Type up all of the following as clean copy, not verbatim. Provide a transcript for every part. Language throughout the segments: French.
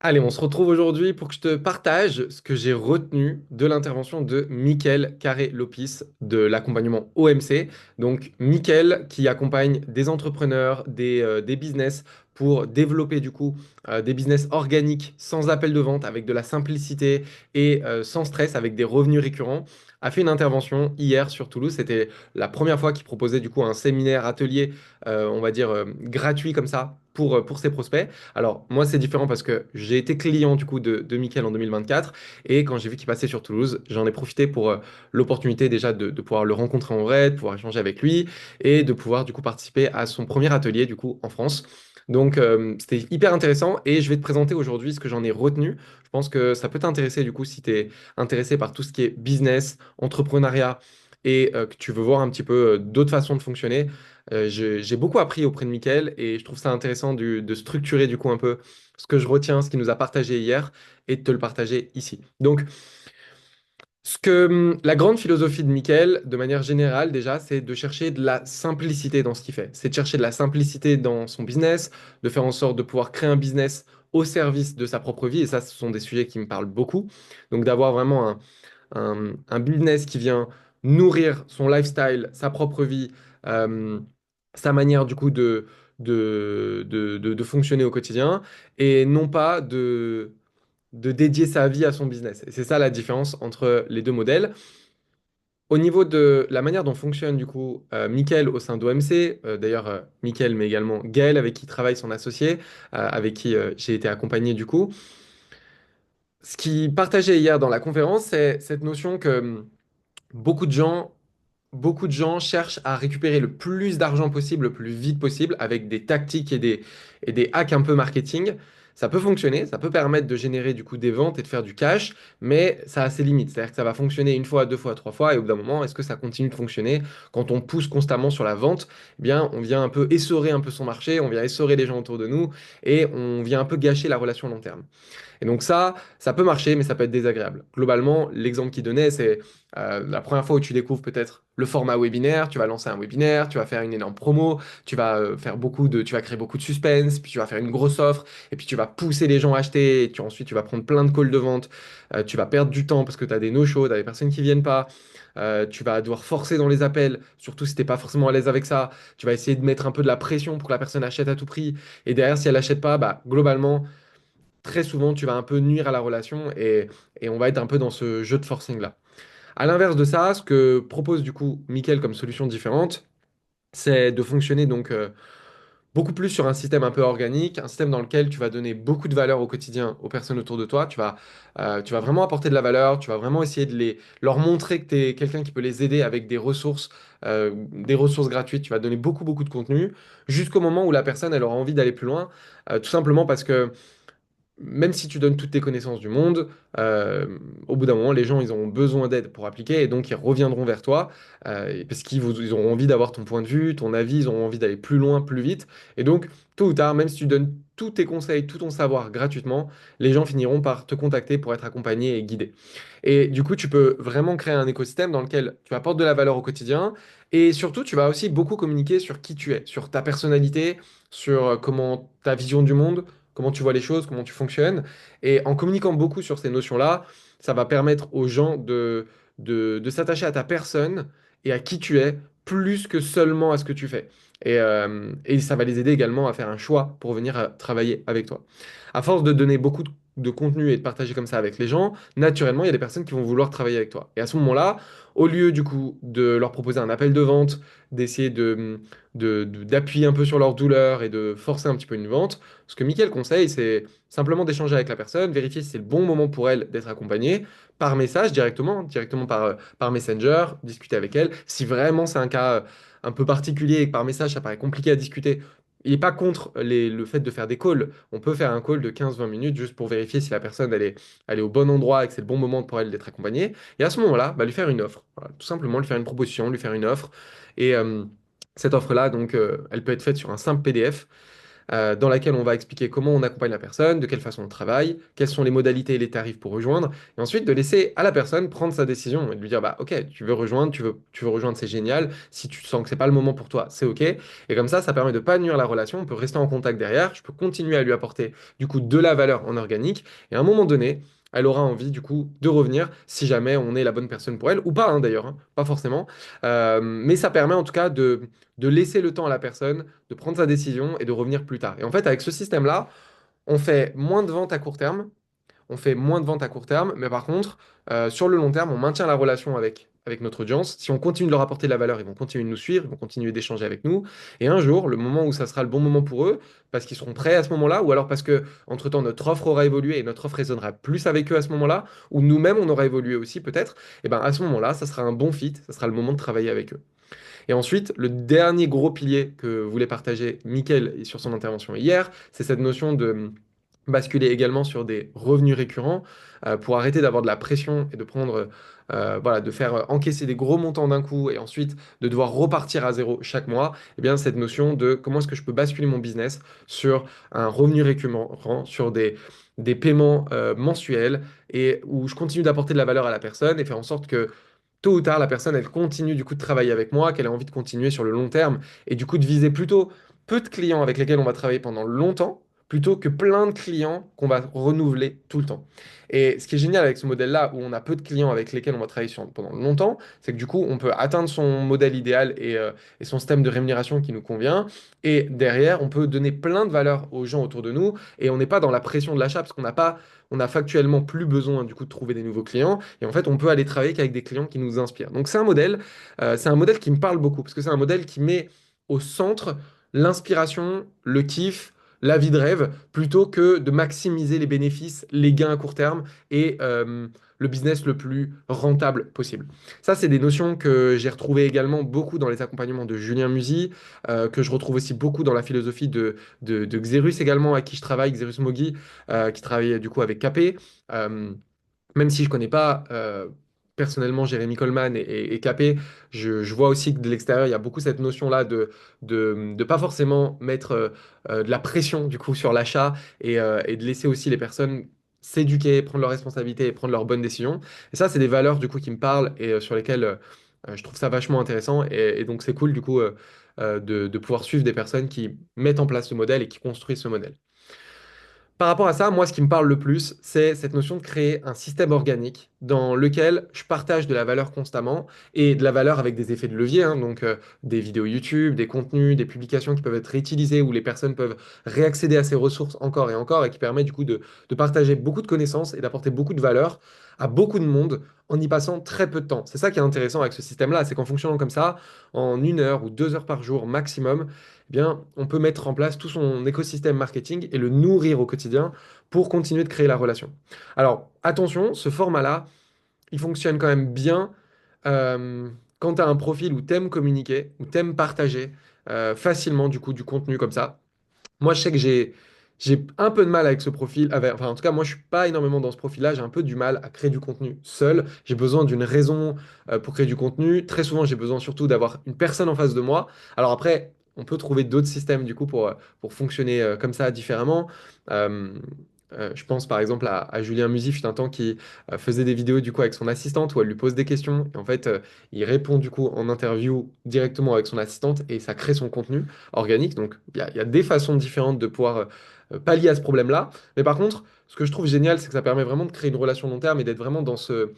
Allez, on se retrouve aujourd'hui pour que je te partage ce que j'ai retenu de l'intervention de Mickaël Carré-Lopis de l'accompagnement OMC. Donc, Mickaël qui accompagne des entrepreneurs, des business pour développer du coup des business organiques sans appel de vente, avec de la simplicité et sans stress, avec des revenus récurrents, a fait une intervention hier sur Toulouse. C'était la première fois qu'il proposait du coup un séminaire, atelier, on va dire gratuit comme ça pour ses prospects. Alors, moi, c'est différent parce que j'ai été client du coup de Mickaël en 2024 et quand j'ai vu qu'il passait sur Toulouse, j'en ai profité pour l'opportunité déjà de pouvoir le rencontrer en vrai, de pouvoir échanger avec lui et de pouvoir du coup participer à son premier atelier du coup en France. Donc, c'était hyper intéressant et je vais te présenter aujourd'hui ce que j'en ai retenu. Je pense que ça peut t'intéresser du coup si tu es intéressé par tout ce qui est business, entrepreneuriat et que tu veux voir un petit peu d'autres façons de fonctionner. J'ai beaucoup appris auprès de Mickaël et je trouve ça intéressant de structurer du coup un peu ce que je retiens, ce qu'il nous a partagé hier et de te le partager ici. Donc, la grande philosophie de Mickaël, de manière générale déjà, c'est de chercher de la simplicité dans ce qu'il fait. C'est de chercher de la simplicité dans son business, de faire en sorte de pouvoir créer un business au service de sa propre vie. Et ça, ce sont des sujets qui me parlent beaucoup. Donc, d'avoir vraiment un business qui vient nourrir son lifestyle, sa propre vie, euh, sa manière du coup de fonctionner au quotidien, et non pas de dédier sa vie à son business. Et c'est ça la différence entre les deux modèles. Au niveau de la manière dont fonctionne du coup Mickaël au sein d'OMC, d'ailleurs Mickaël mais également Gaël avec qui travaille son associé, avec qui j'ai été accompagné du coup, ce qui partageait hier dans la conférence, c'est cette notion que beaucoup de gens, beaucoup de gens cherchent à récupérer le plus d'argent possible, le plus vite possible, avec des tactiques et des hacks un peu marketing. Ça peut fonctionner, ça peut permettre de générer du coup des ventes et de faire du cash, mais ça a ses limites. C'est-à-dire que ça va fonctionner une fois, deux fois, trois fois, et au bout d'un moment, est-ce que ça continue de fonctionner? Quand on pousse constamment sur la vente, eh bien, on vient un peu essorer un peu son marché, on vient essorer les gens autour de nous, et on vient un peu gâcher la relation long terme. Et donc ça peut marcher, mais ça peut être désagréable. Globalement, l'exemple qu'il donnait, c'est la première fois où tu découvres peut-être le format webinaire, tu vas lancer un webinaire, tu vas faire une énorme promo, tu vas créer beaucoup de suspense, puis tu vas faire une grosse offre, et puis tu vas pousser les gens à acheter, et ensuite tu vas prendre plein de calls de vente, tu vas perdre du temps parce que tu as des no-shows, tu as des personnes qui viennent pas. Tu vas devoir forcer dans les appels, surtout si t'es pas forcément à l'aise avec ça. Tu vas essayer de mettre un peu de la pression pour que la personne achète à tout prix. Et derrière, si elle achète pas, bah, globalement, très souvent, tu vas un peu nuire à la relation et on va être un peu dans ce jeu de forcing-là. À l'inverse de ça, ce que propose du coup Mickaël comme solution différente, c'est de fonctionner donc beaucoup plus sur un système un peu organique, un système dans lequel tu vas donner beaucoup de valeur au quotidien aux personnes autour de toi. Tu vas vraiment apporter de la valeur, tu vas vraiment essayer leur montrer que tu es quelqu'un qui peut les aider avec des ressources gratuites. Tu vas donner beaucoup, beaucoup de contenu jusqu'au moment où la personne elle aura envie d'aller plus loin, tout simplement parce que même si tu donnes toutes tes connaissances du monde, au bout d'un moment, les gens, ils auront besoin d'aide pour appliquer et donc ils reviendront vers toi parce ils auront envie d'avoir ton point de vue, ton avis, ils auront envie d'aller plus loin, plus vite. Et donc, tôt ou tard, même si tu donnes tous tes conseils, tout ton savoir gratuitement, les gens finiront par te contacter pour être accompagnés et guidés. Et du coup, tu peux vraiment créer un écosystème dans lequel tu apportes de la valeur au quotidien et surtout, tu vas aussi beaucoup communiquer sur qui tu es, sur ta personnalité, sur comment ta vision du monde, comment tu vois les choses, comment tu fonctionnes. Et en communiquant beaucoup sur ces notions-là, ça va permettre aux gens de s'attacher à ta personne et à qui tu es, plus que seulement à ce que tu fais. Et ça va les aider également à faire un choix pour venir travailler avec toi. À force de donner beaucoup de contenu et de partager comme ça avec les gens, naturellement, il y a des personnes qui vont vouloir travailler avec toi. Et à ce moment-là, au lieu du coup de leur proposer un appel de vente, d'essayer d'appuyer un peu sur leur douleur et de forcer un petit peu une vente, ce que Mickaël conseille, c'est simplement d'échanger avec la personne, vérifier si c'est le bon moment pour elle d'être accompagnée par message directement par Messenger, discuter avec elle. Si vraiment c'est un cas un peu particulier et que par message ça paraît compliqué à discuter, il n'est pas contre le fait de faire des calls. On peut faire un call de 15-20 minutes juste pour vérifier si la personne elle est au bon endroit et que c'est le bon moment pour elle d'être accompagnée. Et à ce moment-là, bah, lui faire une offre. Voilà, tout simplement lui faire une proposition, lui faire une offre. Et cette offre-là, donc, elle peut être faite sur un simple PDF. dans laquelle on va expliquer comment on accompagne la personne, de quelle façon on travaille, quelles sont les modalités et les tarifs pour rejoindre, et ensuite de laisser à la personne prendre sa décision et de lui dire, bah ok, tu veux rejoindre, tu veux rejoindre, c'est génial. Si tu sens que c'est pas le moment pour toi, c'est ok. Et comme ça permet de pas nuire la relation. On peut rester en contact derrière. Je peux continuer à lui apporter du coup de la valeur en organique. Et à un moment donné, elle aura envie du coup de revenir si jamais on est la bonne personne pour elle ou pas d'ailleurs, hein, pas forcément. Mais ça permet en tout cas de laisser le temps à la personne de prendre sa décision et de revenir plus tard. Et en fait, avec ce système-là, on fait moins de ventes à court terme, on fait moins de ventes à court terme, mais par contre, sur le long terme, on maintient la relation avec notre audience. Si on continue de leur apporter de la valeur, ils vont continuer de nous suivre, ils vont continuer d'échanger avec nous. Et un jour, le moment où ça sera le bon moment pour eux, parce qu'ils seront prêts à ce moment-là, ou alors parce que, entre-temps, notre offre aura évolué et notre offre résonnera plus avec eux à ce moment-là, ou nous-mêmes, on aura évolué aussi peut-être, et ben à ce moment-là, ça sera un bon fit, ça sera le moment de travailler avec eux. Et ensuite, le dernier gros pilier que voulait partager Mickaël sur son intervention hier, c'est cette notion de basculer également sur des revenus récurrents pour arrêter d'avoir de la pression et de prendre, voilà, de faire encaisser des gros montants d'un coup et ensuite de devoir repartir à zéro chaque mois. Eh bien, cette notion de comment est-ce que je peux basculer mon business sur un revenu récurrent, sur des paiements mensuels et où je continue d'apporter de la valeur à la personne et faire en sorte que tôt ou tard, la personne, elle continue du coup de travailler avec moi, qu'elle a envie de continuer sur le long terme et du coup de viser plutôt peu de clients avec lesquels on va travailler pendant longtemps plutôt que plein de clients qu'on va renouveler tout le temps. Et ce qui est génial avec ce modèle-là, où on a peu de clients avec lesquels on va travailler pendant longtemps, c'est que du coup, on peut atteindre son modèle idéal et son système de rémunération qui nous convient. Et derrière, on peut donner plein de valeur aux gens autour de nous et on n'est pas dans la pression de l'achat parce qu'on n'a pas, on a factuellement plus besoin du coup de trouver des nouveaux clients. Et en fait, on peut aller travailler qu'avec des clients qui nous inspirent. Donc c'est un modèle qui me parle beaucoup parce que c'est un modèle qui met au centre l'inspiration, le kiff, la vie de rêve, plutôt que de maximiser les bénéfices, les gains à court terme et le business le plus rentable possible. Ça, c'est des notions que j'ai retrouvées également beaucoup dans les accompagnements de Julien Musi, que je retrouve aussi beaucoup dans la philosophie de Xerus également, avec qui je travaille, Xerus Mogi, qui travaille du coup avec KP. Euh, Même si je connais pas personnellement Jérémy Coleman et Capé, je vois aussi que de l'extérieur, il y a beaucoup cette notion-là de pas forcément mettre de la pression du coup sur l'achat et de laisser aussi les personnes s'éduquer, prendre leurs responsabilités et prendre leurs bonnes décisions. Et ça, c'est des valeurs du coup qui me parlent et sur lesquelles je trouve ça vachement intéressant. Et donc, c'est cool du coup de pouvoir suivre des personnes qui mettent en place ce modèle et qui construisent ce modèle. Par rapport à ça, moi, ce qui me parle le plus, c'est cette notion de créer un système organique dans lequel je partage de la valeur constamment et de la valeur avec des effets de levier, hein, donc des vidéos YouTube, des contenus, des publications qui peuvent être réutilisées où les personnes peuvent réaccéder à ces ressources encore et encore et qui permet du coup de partager beaucoup de connaissances et d'apporter beaucoup de valeur à beaucoup de monde en y passant très peu de temps. C'est ça qui est intéressant avec ce système-là, c'est qu'en fonctionnant comme ça, en 1 heure ou 2 heures par jour maximum, eh bien, on peut mettre en place tout son écosystème marketing et le nourrir au quotidien pour continuer de créer la relation. Alors, attention, ce format-là, il fonctionne quand même bien euh, quand tu as un profil où tu aimes communiquer, où tu aimes partager facilement du coup du contenu comme ça. Moi, je sais que j'ai un peu de mal avec ce profil. Enfin, en tout cas, moi, je suis pas énormément dans ce profil-là. J'ai un peu du mal à créer du contenu seul. J'ai besoin d'une raison pour créer du contenu. Très souvent, j'ai besoin surtout d'avoir une personne en face de moi. Alors après, on peut trouver d'autres systèmes du coup pour fonctionner comme ça différemment. Euh, je pense par exemple à Julien Musi, fut un temps qui faisait des vidéos du coup avec son assistante où elle lui pose des questions et en fait il répond du coup en interview directement avec son assistante et ça crée son contenu organique. Donc, il y a des façons différentes de pouvoir pallier à ce problème-là. Mais par contre, ce que je trouve génial, c'est que ça permet vraiment de créer une relation long terme et d'être vraiment dans ce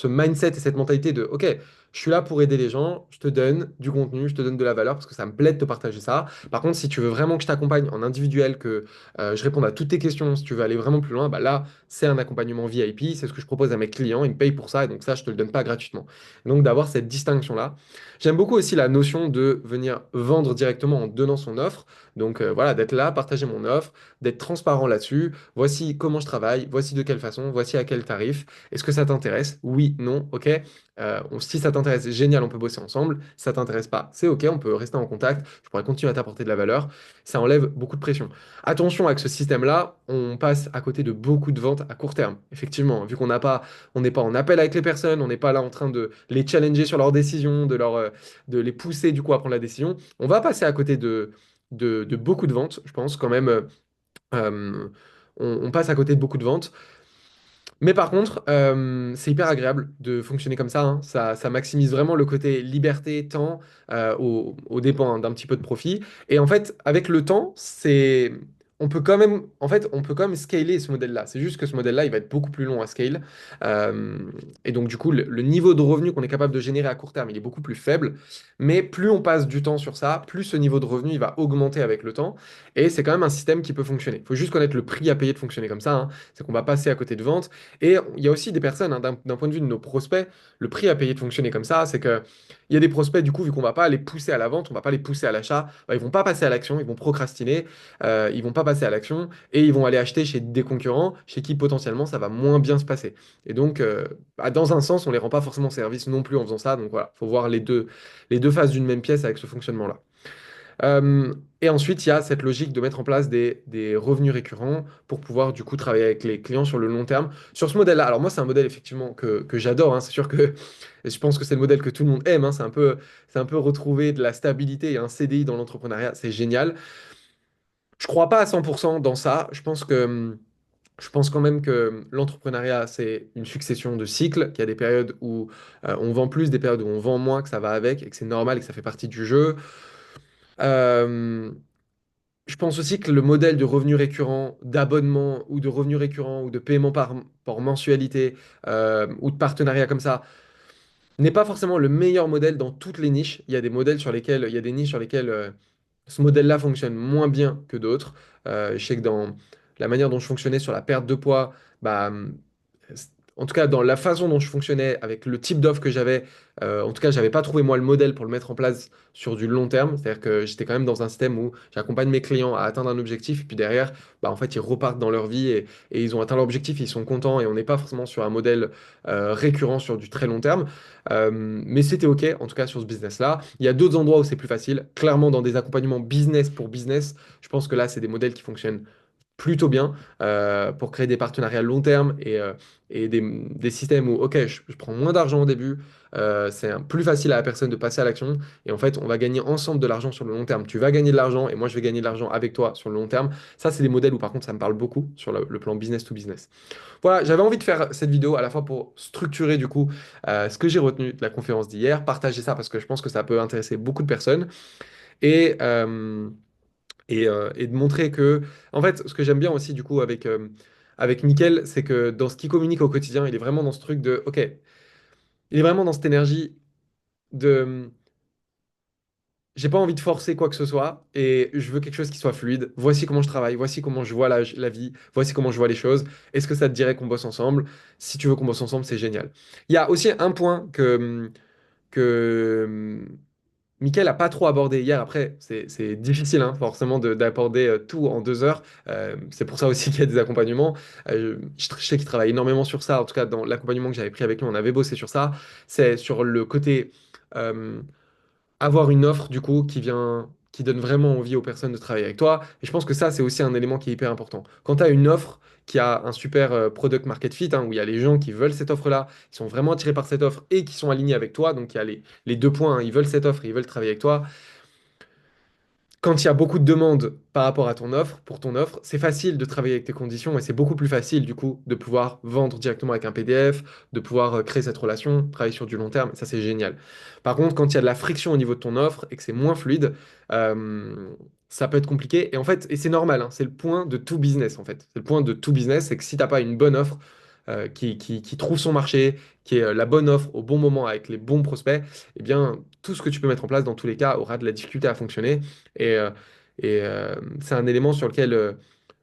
mindset et cette mentalité de, OK, je suis là pour aider les gens, je te donne du contenu, je te donne de la valeur parce que ça me plaît de te partager ça. Par contre, si tu veux vraiment que je t'accompagne en individuel, que je réponde à toutes tes questions, si tu veux aller vraiment plus loin, bah là, c'est un accompagnement VIP, c'est ce que je propose à mes clients, ils me payent pour ça et donc ça, je te le donne pas gratuitement. Donc d'avoir cette distinction-là. J'aime beaucoup aussi la notion de venir vendre directement en donnant son offre. Donc voilà, d'être là, partager mon offre, d'être transparent là-dessus. Voici comment je travaille, voici de quelle façon, voici à quel tarif. Est-ce que ça t'intéresse? Oui, non, ok. Si ça t'intéresse, génial, on peut bosser ensemble. Si ça t'intéresse pas, c'est ok, on peut rester en contact. Je pourrais continuer à t'apporter de la valeur. Ça enlève beaucoup de pression. Attention avec ce système-là, on passe à côté de beaucoup de ventes à court terme. Effectivement, vu on n'est pas en appel avec les personnes, on n'est pas là en train de les challenger sur leurs décisions, de les pousser du coup à prendre la décision. On va passer à côté de beaucoup de ventes, je pense, quand même. On passe à côté de beaucoup de ventes. Mais par contre, c'est hyper agréable de fonctionner comme ça, hein. Ça maximise vraiment le côté liberté, temps, au dépens hein, d'un petit peu de profit. Et en fait, avec le temps, on peut quand même, en fait, on peut quand même scaler ce modèle-là. C'est juste que ce modèle-là, il va être beaucoup plus long à scale. Euh, et donc, du coup, le niveau de revenu qu'on est capable de générer à court terme, il est beaucoup plus faible. Mais plus on passe du temps sur ça, plus ce niveau de revenu, il va augmenter avec le temps. Et c'est quand même un système qui peut fonctionner. Il faut juste connaître le prix à payer de fonctionner comme ça, hein. C'est qu'on va passer à côté de ventes. Et il y a aussi des personnes, hein, d'un point de vue de nos prospects, le prix à payer de fonctionner comme ça, c'est que il y a des prospects, du coup, vu qu'on va pas les pousser à la vente, on va pas les pousser à l'achat, bah, ils vont pas passer à l'action, ils vont procrastiner, ils vont pas passer à l'action et ils vont aller acheter chez des concurrents, chez qui potentiellement ça va moins bien se passer. Et donc, bah, dans un sens, on les rend pas forcément service non plus en faisant ça. Donc voilà, faut voir les deux faces d'une même pièce avec ce fonctionnement-là. Euh, et ensuite, il y a cette logique de mettre en place des revenus récurrents pour pouvoir du coup travailler avec les clients sur le long terme. Sur ce modèle-là, alors moi, c'est un modèle effectivement que j'adore, hein. C'est sûr que je pense que c'est le modèle que tout le monde aime, hein. C'est un peu retrouver de la stabilité et un CDI dans l'entrepreneuriat. C'est génial. Je crois pas à 100% dans ça. Je pense quand même que l'entrepreneuriat, c'est une succession de cycles, qu'il y a des périodes où on vend plus, des périodes où on vend moins, que ça va avec et que c'est normal et que ça fait partie du jeu. Euh, Je pense aussi que le modèle de revenu récurrent, d'abonnement ou de revenu récurrent ou de paiement par mensualité ou de partenariat comme ça n'est pas forcément le meilleur modèle dans toutes les niches. Il y a des modèles sur lesquels, il y a des niches sur lesquelles ce modèle-là fonctionne moins bien que d'autres. Je sais que dans la manière dont je fonctionnais sur la perte de poids, bah, en tout cas dans la façon dont je fonctionnais avec le type d'offre que j'avais, en tout cas, j'avais pas trouvé moi le modèle pour le mettre en place sur du long terme. C'est-à-dire que j'étais quand même dans un système où j'accompagne mes clients à atteindre un objectif, et puis derrière, bah, en fait, ils repartent dans leur vie et ils ont atteint leur objectif, ils sont contents, et on n'est pas forcément sur un modèle récurrent sur du très long terme. Mais c'était OK, en tout cas sur ce business-là. Il y a d'autres endroits où c'est plus facile. Clairement, dans des accompagnements business pour business, je pense que là, c'est des modèles qui fonctionnent plutôt bien pour créer des partenariats long terme et des systèmes où, OK, je prends moins d'argent au début, plus facile à la personne de passer à l'action, et en fait, on va gagner ensemble de l'argent sur le long terme. Tu vas gagner de l'argent et moi, je vais gagner de l'argent avec toi sur le long terme. Ça, c'est des modèles où, par contre, ça me parle beaucoup sur le plan business to business. Voilà, j'avais envie de faire cette vidéo à la fois pour structurer, du coup, ce que j'ai retenu de la conférence d'hier, partager ça parce que je pense que ça peut intéresser beaucoup de personnes, et... et de montrer que, en fait, ce que j'aime bien aussi du coup avec Mickaël, c'est que dans ce qu'il communique au quotidien, il est vraiment dans ce truc de, ok, il est vraiment dans cette énergie de, j'ai pas envie de forcer quoi que ce soit et je veux quelque chose qui soit fluide. Voici comment je travaille, voici comment je vois la vie, voici comment je vois les choses. Est-ce que ça te dirait qu'on bosse ensemble? Si tu veux qu'on bosse ensemble, c'est génial. Il y a aussi un point que Mickaël n'a pas trop abordé hier. Après, c'est difficile hein, forcément d'aborder tout en 2 heures. C'est pour ça aussi qu'il y a des accompagnements. Je sais qu'il travaille énormément sur ça. En tout cas, dans l'accompagnement que j'avais pris avec lui, on avait bossé sur ça. C'est sur le côté euh, avoir une offre du coup qui donne vraiment envie aux personnes de travailler avec toi. Et je pense que ça, c'est aussi un élément qui est hyper important. Quand tu as une offre qui a un super product market fit, hein, où il y a les gens qui veulent cette offre-là, qui sont vraiment attirés par cette offre et qui sont alignés avec toi, donc il y a les deux points, hein, ils veulent cette offre et ils veulent travailler avec toi. Quand il y a beaucoup de demandes par rapport à ton offre, pour ton offre, c'est facile de travailler avec tes conditions et c'est beaucoup plus facile du coup de pouvoir vendre directement avec un PDF, de pouvoir créer cette relation, travailler sur du long terme, ça c'est génial. Par contre, quand il y a de la friction au niveau de ton offre et que c'est moins fluide, euh, ça peut être compliqué. Et en fait, et c'est normal, hein, c'est le point de tout business en fait. C'est le point de tout business, c'est que si t'as pas une bonne offre qui trouve son marché, qui est la bonne offre au bon moment avec les bons prospects, eh bien tout ce que tu peux mettre en place dans tous les cas aura de la difficulté à fonctionner. Et, euh, c'est un élément sur lequel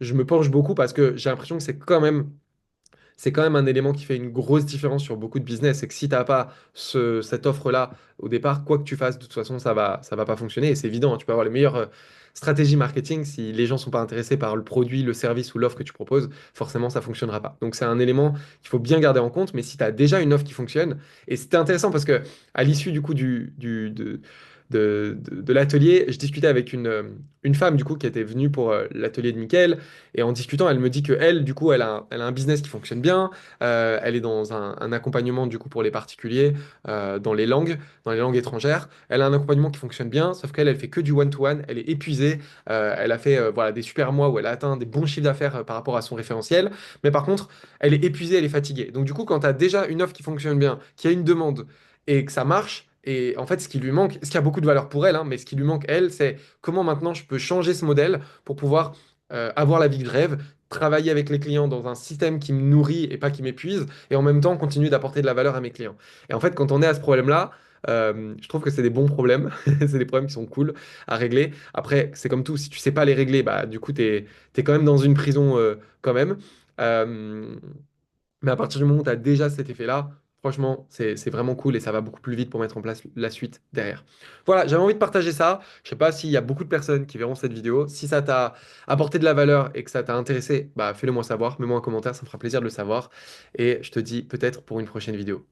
je me penche beaucoup parce que j'ai l'impression que c'est quand même un élément qui fait une grosse différence sur beaucoup de business. C'est que si tu n'as pas cette offre-là au départ, quoi que tu fasses, de toute façon, ça va pas fonctionner. Et c'est évident, hein, tu peux avoir les meilleures stratégies marketing. Si les gens sont pas intéressés par le produit, le service ou l'offre que tu proposes, forcément, ça fonctionnera pas. Donc, c'est un élément qu'il faut bien garder en compte. Mais si tu as déjà une offre qui fonctionne, et c'était intéressant parce que à l'issue du coup de l'atelier, je discutais avec une femme du coup qui était venue pour l'atelier de Mickaël. Et en discutant, elle me dit que elle, du coup, elle a un business qui fonctionne bien. Elle est dans un accompagnement du coup pour les particuliers dans les langues étrangères. Elle a un accompagnement qui fonctionne bien, sauf qu'elle, elle fait que du one-to-one. Elle est épuisée. Elle a fait voilà, des super mois où elle a atteint des bons chiffres d'affaires par rapport à son référentiel. Mais par contre, elle est épuisée, elle est fatiguée. Donc du coup, quand tu as déjà une offre qui fonctionne bien, qui a une demande et que ça marche, et en fait, ce qui lui manque, ce qui a beaucoup de valeur pour elle, hein, mais ce qui lui manque, elle, c'est comment maintenant je peux changer ce modèle pour pouvoir avoir la vie de rêve, travailler avec les clients dans un système qui me nourrit et pas qui m'épuise, et en même temps continuer d'apporter de la valeur à mes clients. Et en fait, quand on est à ce problème-là, je trouve que c'est des bons problèmes, c'est des problèmes qui sont cool à régler. Après, c'est comme tout, si tu sais pas les régler, bah du coup, t'es quand même dans une prison quand même. Euh, mais à partir du moment où tu as déjà cet effet-là, franchement, c'est vraiment cool et ça va beaucoup plus vite pour mettre en place la suite derrière. Voilà, j'avais envie de partager ça. Je sais pas s'il y a beaucoup de personnes qui verront cette vidéo. Si ça t'a apporté de la valeur et que ça t'a intéressé, bah fais-le moi savoir. Mets-moi un commentaire, ça me fera plaisir de le savoir. Et je te dis peut-être pour une prochaine vidéo.